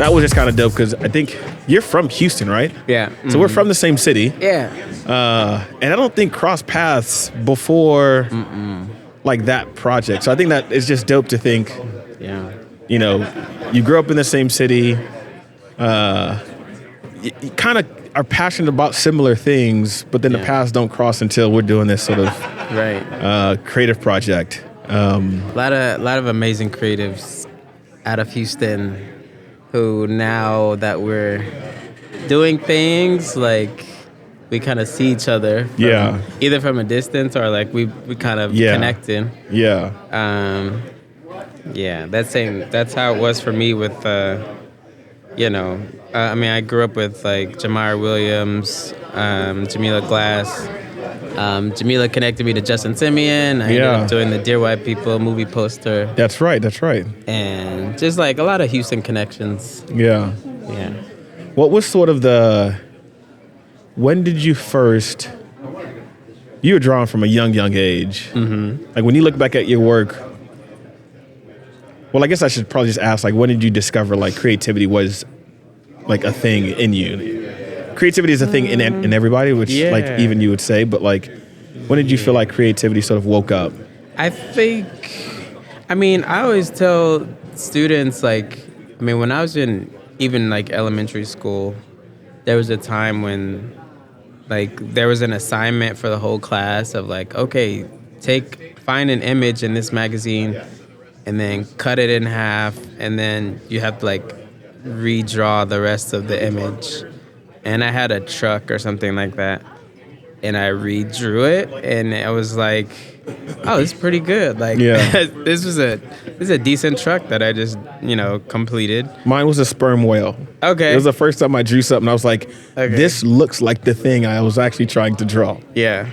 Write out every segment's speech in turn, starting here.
that was just kind of dope because I think you're from Houston, right? Yeah. So we're from the same city. Yeah. And I don't think cross paths before like that project. So I think that it's just dope to think, you know, you grew up in the same city, you kind of are passionate about similar things, but then the paths don't cross until we're doing this sort of creative project. A lot of amazing creatives out of Houston who now that we're doing things, like we kind of see each other either from a distance or like we kind of connecting. That's how it was for me with I mean, I grew up with like Jamar Williams, Jamila Glass. Jamila connected me to Justin Simeon. I ended up doing the Dear White People movie poster. That's right. And just like a lot of Houston connections. Yeah. What was sort of when did you first, you were drawing from a young age. Mm-hmm. Like when you look back at your work, well, I guess I should probably just ask, like, when did you discover like creativity was like a thing in you? Creativity is a thing in everybody, which like even you would say, but like, when did you feel like creativity sort of woke up? I always tell students, like, I mean, when I was in even like elementary school, there was a time when like there was an assignment for the whole class of like, okay, find an image in this magazine and then cut it in half, and then you have to like redraw the rest of the image. And I had a truck or something like that, and I redrew it, and I was like, oh, this is pretty good. Like, this is a decent truck that I just, completed. Mine was a sperm whale. Okay. It was the first time I drew something. I was like, this looks like the thing I was actually trying to draw. Yeah.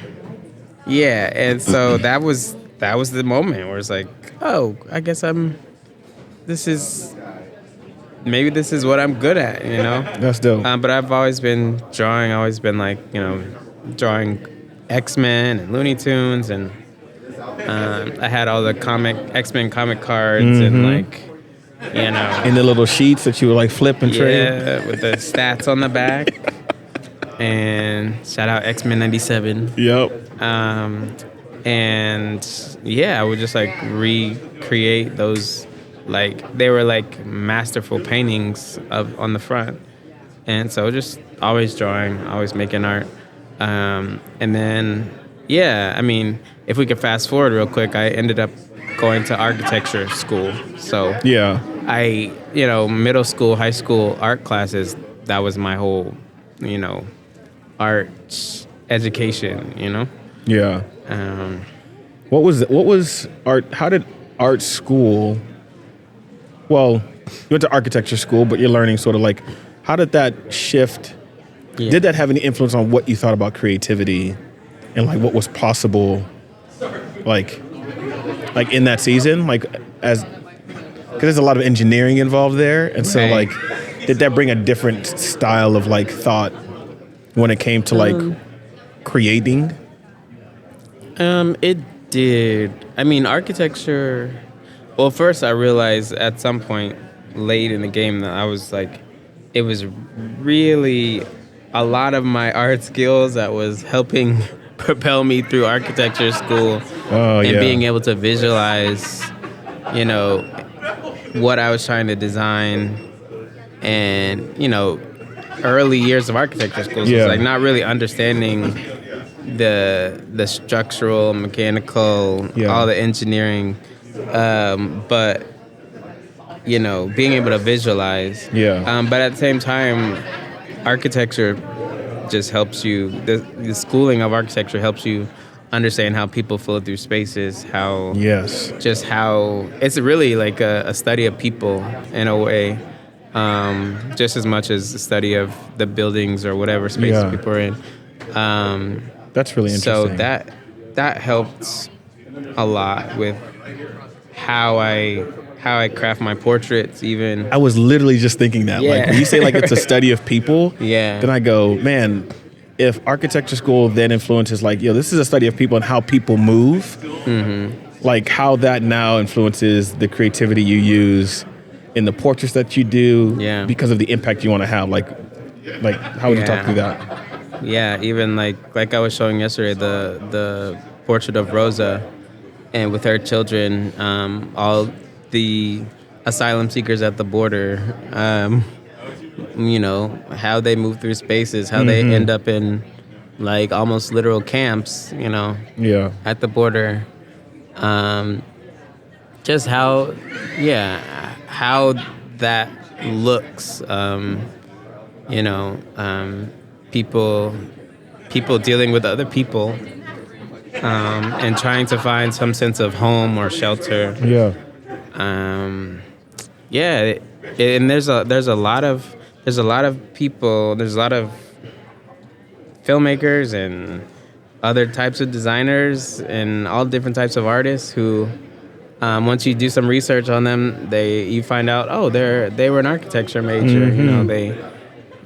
Yeah. And so that was the moment where it's like, oh, I guess maybe this is what I'm good at, That's dope. But I've always been drawing, like, drawing X-Men and Looney Tunes, and I had all the X-Men comic cards and like, in the little sheets that you would like flip and trade. Yeah, with the stats on the back. And shout out X-Men 97. Yep. And I would just like recreate those. Like, they were like masterful paintings on the front. And so just always drawing, always making art. And then, if we could fast forward real quick, I ended up going to architecture school. So I, middle school, high school art classes, that was my whole, art education, Yeah. What was art? How did art school? Well, you went to architecture school, but you're learning sort of like, how did that shift? Yeah. Did that have any influence on what you thought about creativity and like what was possible, like in that season? Like, because there's a lot of engineering involved there, and so like, did that bring a different style of like thought when it came to like creating? It did. I mean, architecture. Well, first I realized at some point late in the game that I was like, it was really a lot of my art skills that was helping propel me through architecture school and being able to visualize, what I was trying to design, and, early years of architecture school. So it's like not really understanding the structural, mechanical, all the engineering. But being able to visualize. But at the same time, architecture just helps you. The schooling of architecture helps you understand how people flow through spaces. How it's really like a study of people in a way, just as much as a study of the buildings or whatever spaces people are in. That's really interesting. So that helped a lot with how I craft my portraits. Even I was literally just thinking that. Like, when you say like it's a study of people, then I go, man, if architecture school then influences like, this is a study of people and how people move, like how that now influences the creativity you use in the portraits that you do, Yeah. because of the impact you want to have? Like how would you talk through that? Yeah, even like I was showing yesterday, the portrait of Rosa, and with her children, all the asylum seekers at the border, how they move through spaces, how they end up in like almost literal camps, Yeah. at the border. Just how that looks. People dealing with other people, and trying to find some sense of home or shelter. Yeah. Yeah, and there's a lot of people. There's a lot of filmmakers and other types of designers and all different types of artists who, once you do some research on them, you find out, oh, they were an architecture major.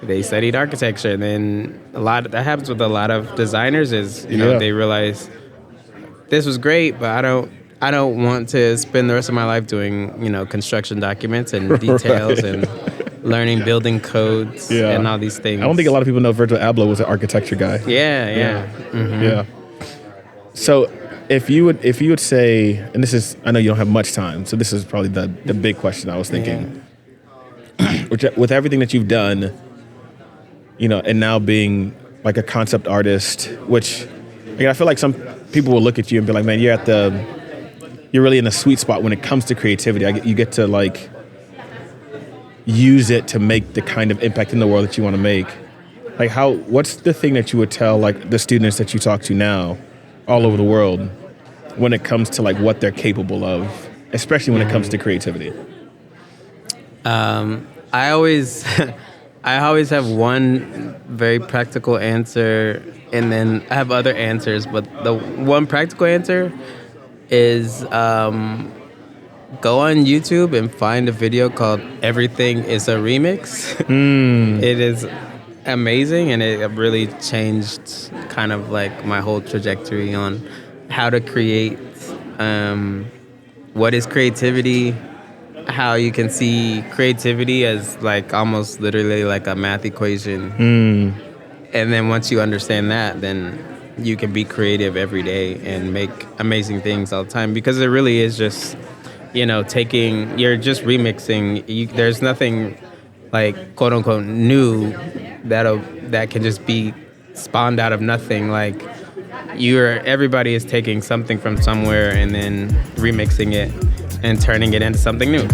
They studied architecture, and then that happens with a lot of designers is they realize this was great, but I don't want to spend the rest of my life doing construction documents and details and learning building codes and all these things. I don't think a lot of people know Virgil Abloh was an architecture guy. Yeah. Mm-hmm. Yeah. So if you would say, and this is, I know you don't have much time, so this is probably the big question I was thinking. With everything that you've done, and now being like a concept artist, which I feel like some people will look at you and be like, man, you're really in a sweet spot when it comes to creativity. You get to like use it to make the kind of impact in the world that you want to make. Like what's the thing that you would tell like the students that you talk to now all over the world when it comes to like what they're capable of, especially when it comes to creativity? I always have one very practical answer, and then I have other answers, but the one practical answer is go on YouTube and find a video called Everything is a Remix. It is amazing, and it really changed kind of like my whole trajectory on how to create, what is creativity, how you can see creativity as like almost literally like a math equation. And then once you understand that, then you can be creative every day and make amazing things all the time, because it really is just, you're just remixing. There's nothing like quote unquote new that can just be spawned out of nothing. Like everybody is taking something from somewhere and then remixing it and turning it into something new.